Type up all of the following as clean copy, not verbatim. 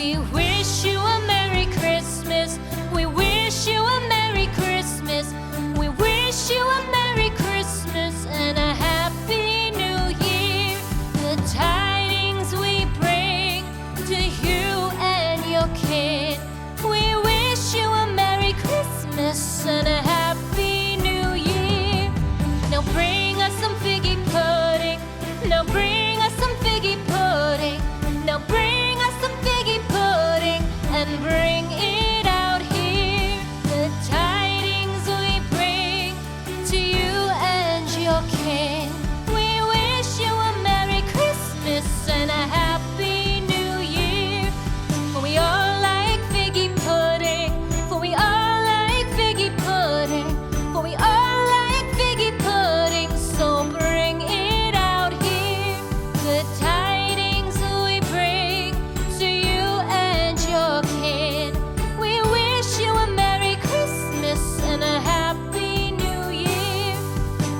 We wish you a Merry Christmas. We wish you a Merry Christmas. We wish you a Merry Christmas and a Happy New Year. The tidings we bring to you and your kin. We wish you a Merry Christmas and a Happy New Year. Now bring us some figgy pudding. Now bring us some figgy pudding. Now bring us some figgy pudding and bring it out here. The tidings we bring to you and your kin. We wish you a Merry Christmas and a Happy New Year. For we all like figgy pudding. For we all like figgy pudding. For we all like figgy pudding. So bring it out here. The tidings we bring to you and your kin. We wish you a Merry Christmas and a Happy New Year.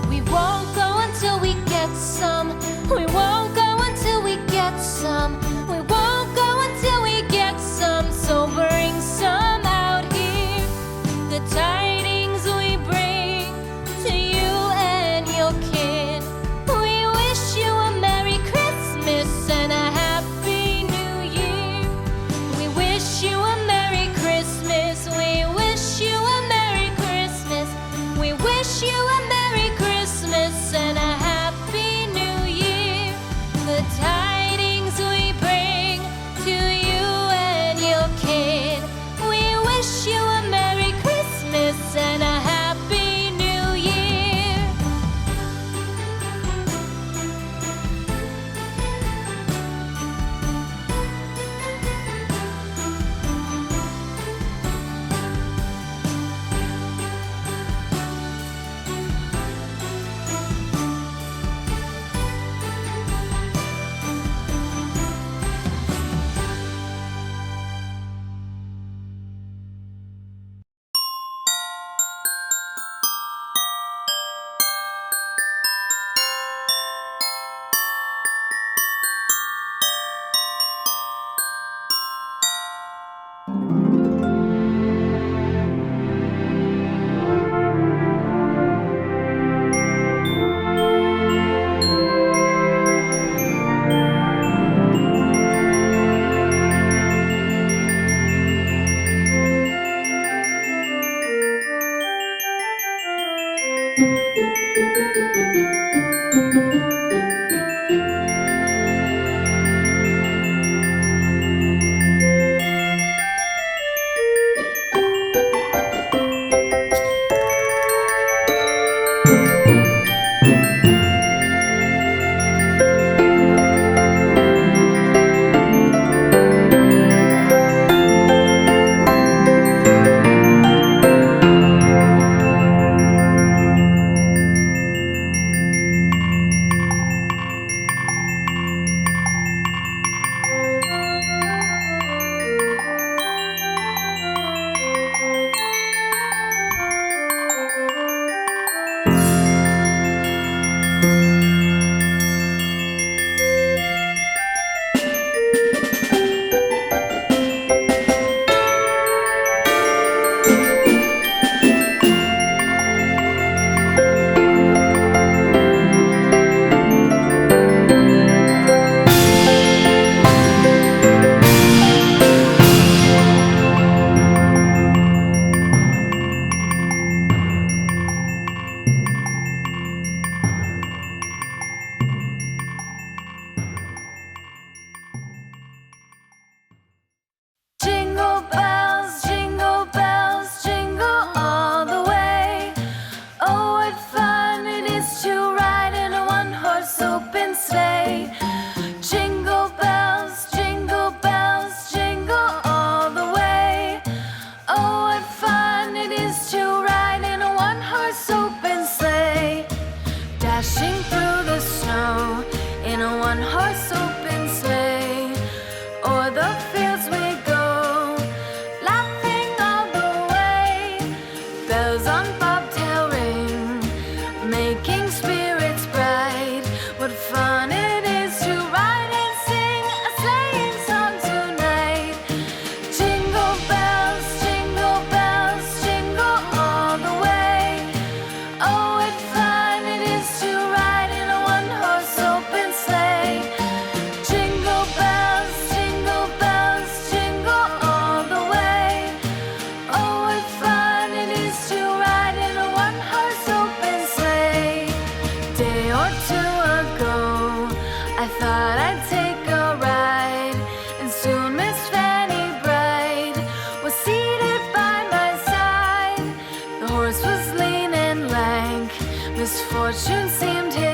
We won't go until we get some. We won't go until we get some. We won't go until we get some. So bring some out here. The tidings we bring to you and your kin. We wish you a Merry Christmas and a Happy New Year. We wish you a Merry Christmas. We wish you a Merry Christmas. We wish you a Merry Christmas and a Happy New Year. The tidings we bring to you and your kin. We wish you a Merry Christmas and a Happy New Year. This fortune seemed his.